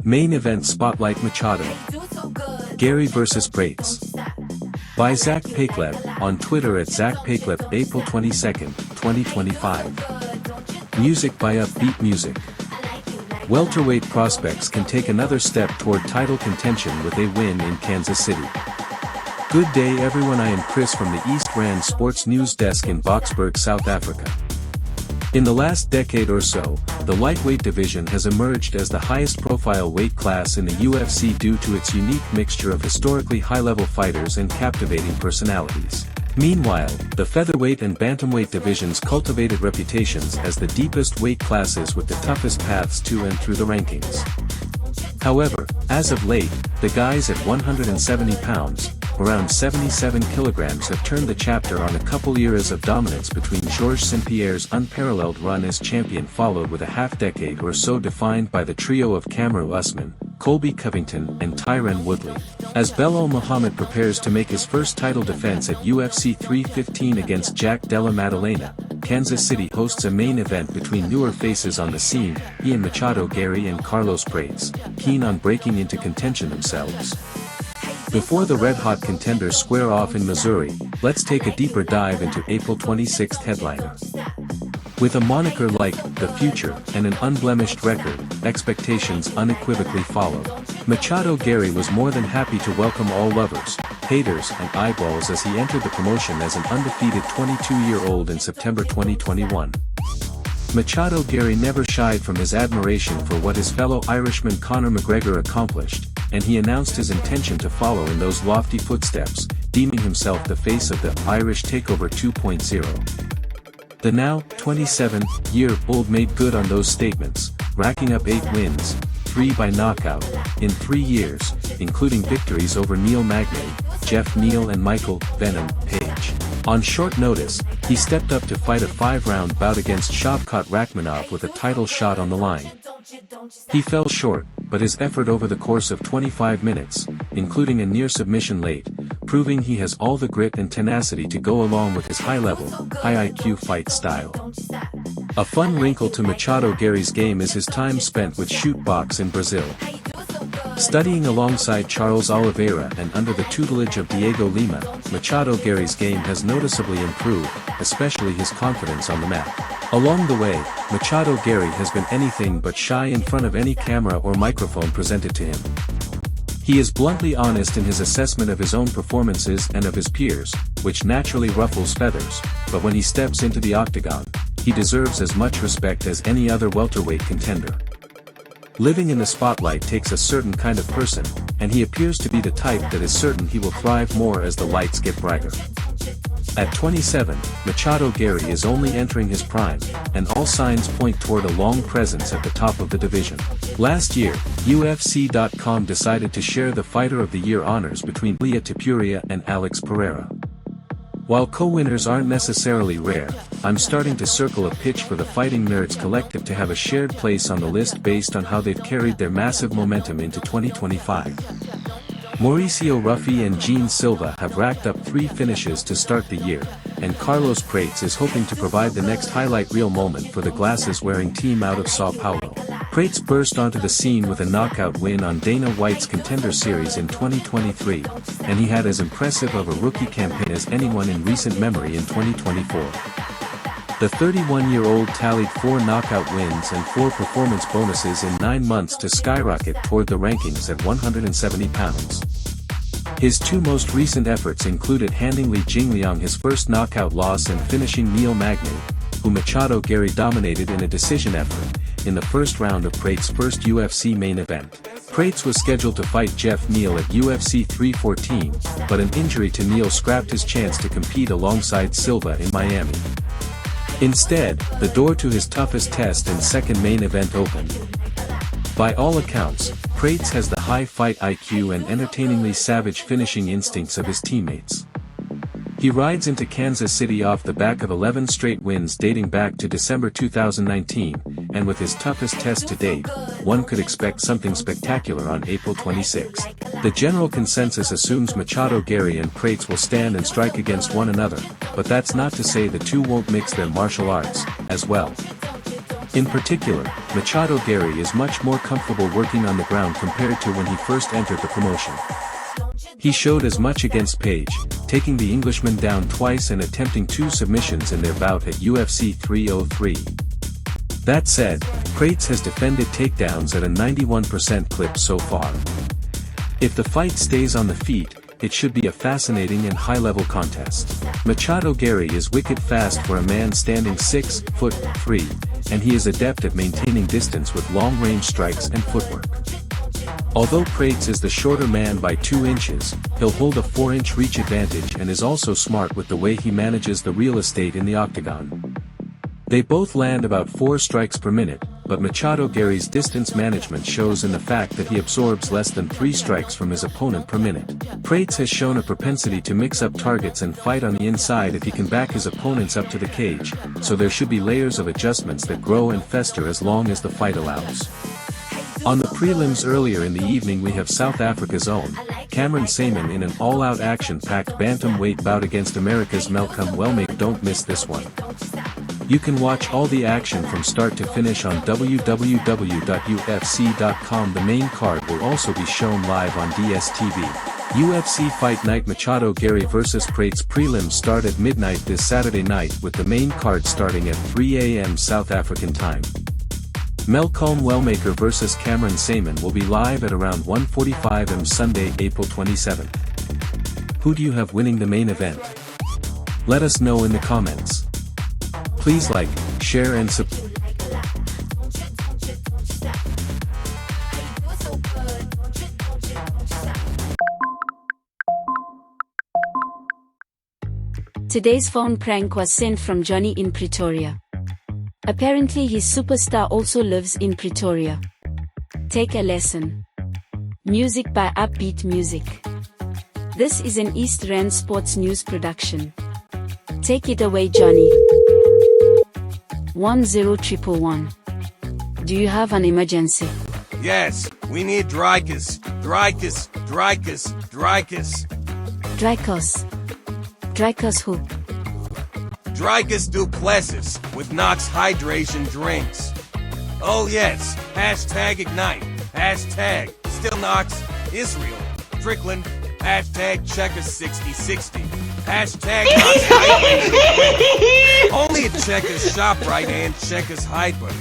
Main event spotlight: Machado Garry vs. Prates. By Zach Paklev, on Twitter at Zach Paklev, April 22, 2025. Music by Upbeat Music. Welterweight prospects can take another step toward title contention with a win in Kansas City. Good day everyone, I am Chris from the East Rand Sports News Desk in Boksburg, South Africa. In the last decade or so, the lightweight division has emerged as the highest profile weight class in the UFC due to its unique mixture of historically high-level fighters and captivating personalities. Meanwhile, the featherweight and bantamweight divisions cultivated reputations as the deepest weight classes with the toughest paths to and through the rankings. However, as of late, the guys at 170 pounds, around 77 kilograms, have turned the chapter on a couple eras of dominance between Georges St-Pierre's unparalleled run as champion, followed with a half-decade or so defined by the trio of Kamaru Usman, Colby Covington and Tyron Woodley. As Belal Muhammad prepares to make his first title defense at UFC 315 against Jack Della Maddalena, Kansas City hosts a main event between newer faces on the scene, Machado Garry and Carlos Prates, keen on breaking into contention themselves. Before the red-hot contenders square off in Missouri, let's take a deeper dive into April 26th headliner. With a moniker like The Future and an unblemished record, expectations unequivocally follow. Machado Garry was more than happy to welcome all lovers, haters and eyeballs as he entered the promotion as an undefeated 22-year-old in September 2021. Machado Garry never shied from his admiration for what his fellow Irishman Conor McGregor accomplished, and he announced his intention to follow in those lofty footsteps, deeming himself the face of the Irish Takeover 2.0. The now 27-year-old made good on those statements, racking up 8 wins, 3 by knockout, in 3 years, including victories over Neil Magny, Jeff Neal and Michael "Venom" Page. On short notice, he stepped up to fight a 5-round bout against Shavkat Rakhmonov with a title shot on the line. He fell short, but his effort over the course of 25 minutes, including a near submission late, proving he has all the grit and tenacity to go along with his high-level, high-IQ fight style. A fun wrinkle to Machado Garry's game is his time spent with shoot box in Brazil. Studying alongside Charles Oliveira and under the tutelage of Diego Lima, Machado Garry's game has noticeably improved, especially his confidence on the mat. Along the way, Machado Garry has been anything but shy in front of any camera or microphone presented to him. He is bluntly honest in his assessment of his own performances and of his peers, which naturally ruffles feathers, but when he steps into the octagon, he deserves as much respect as any other welterweight contender. Living in the spotlight takes a certain kind of person, and he appears to be the type that is certain he will thrive more as the lights get brighter. At 27, Machado Garry is only entering his prime, and all signs point toward a long presence at the top of the division. Last year, UFC.com decided to share the Fighter of the Year honors between Ilia Topuria and Alex Pereira. While co-winners aren't necessarily rare, I'm starting to circle a pitch for the Fighting Nerds Collective to have a shared place on the list based on how they've carried their massive momentum into 2025. Mauricio Ruffi and Gene Silva have racked up 3 finishes to start the year, and Carlos Prates is hoping to provide the next highlight reel moment for the glasses-wearing team out of Sao Paulo. Prates burst onto the scene with a knockout win on Dana White's Contender Series in 2023, and he had as impressive of a rookie campaign as anyone in recent memory in 2024. The 31-year-old tallied 4 knockout wins and 4 performance bonuses in 9 months to skyrocket toward the rankings at 170 pounds. His 2 most recent efforts included handing Li Jingliang his first knockout loss and finishing Neil Magny, who Machado Garry dominated in a decision effort, in the first round of Prates' first UFC main event. Prates was scheduled to fight Jeff Neal at UFC 314, but an injury to Neal scrapped his chance to compete alongside Silva in Miami. Instead, the door to his toughest test and second main event opened. By all accounts, Prates has the high fight IQ and entertainingly savage finishing instincts of his teammates. He rides into Kansas City off the back of 11 straight wins dating back to December 2019, and with his toughest test to date, one could expect something spectacular on April 26. The general consensus assumes Machado Garry and Prates will stand and strike against one another, but that's not to say the two won't mix their martial arts, as well. In particular, Machado Garry is much more comfortable working on the ground compared to when he first entered the promotion. He showed as much against Page, taking the Englishman down twice and attempting 2 submissions in their bout at UFC 303. That said, Prates has defended takedowns at a 91% clip so far. If the fight stays on the feet, it should be a fascinating and high-level contest. Machado Garry is wicked fast for a man standing 6'3", and he is adept at maintaining distance with long-range strikes and footwork. Although Prates is the shorter man by 2 inches, he'll hold a 4-inch reach advantage and is also smart with the way he manages the real estate in the octagon. They both land about 4 strikes per minute, but Machado Garry's distance management shows in the fact that he absorbs less than 3 strikes from his opponent per minute. Prates has shown a propensity to mix up targets and fight on the inside if he can back his opponents up to the cage, so there should be layers of adjustments that grow and fester as long as the fight allows. On the prelims earlier in the evening we have South Africa's own, Cameron Saaiman in an all-out action-packed bantamweight bout against America's Malcolm Wellmaker. Don't miss this one. You can watch all the action from start to finish on www.ufc.com. The main card will also be shown live on DSTV. UFC Fight Night Machado Garry vs Prates prelims start at midnight this Saturday night with the main card starting at 3 a.m. South African time. Malcolm Wellmaker vs Cameron Saaiman will be live at around 1:45 am Sunday, April 27th. Who do you have winning the main event? Let us know in the comments. Please like, share and subscribe. Today's phone prank was sent from Johnny in Pretoria. Apparently his superstar also lives in Pretoria. Take a lesson. Music by Upbeat Music. This is an East Rand Sports News production. Take it away, Johnny. 10111. Do you have an emergency? Yes, we need Dricus. Dricus. Dricus who? Dricus Duplessis with Knox Hydration Drinks. Oh yes, hashtag Ignite, hashtag Still Knox, Israel, Strickland, hashtag Checkers 6060, hashtag Knox Hydration Drinks. Only at Checkers ShopRite and Checkers Hyper.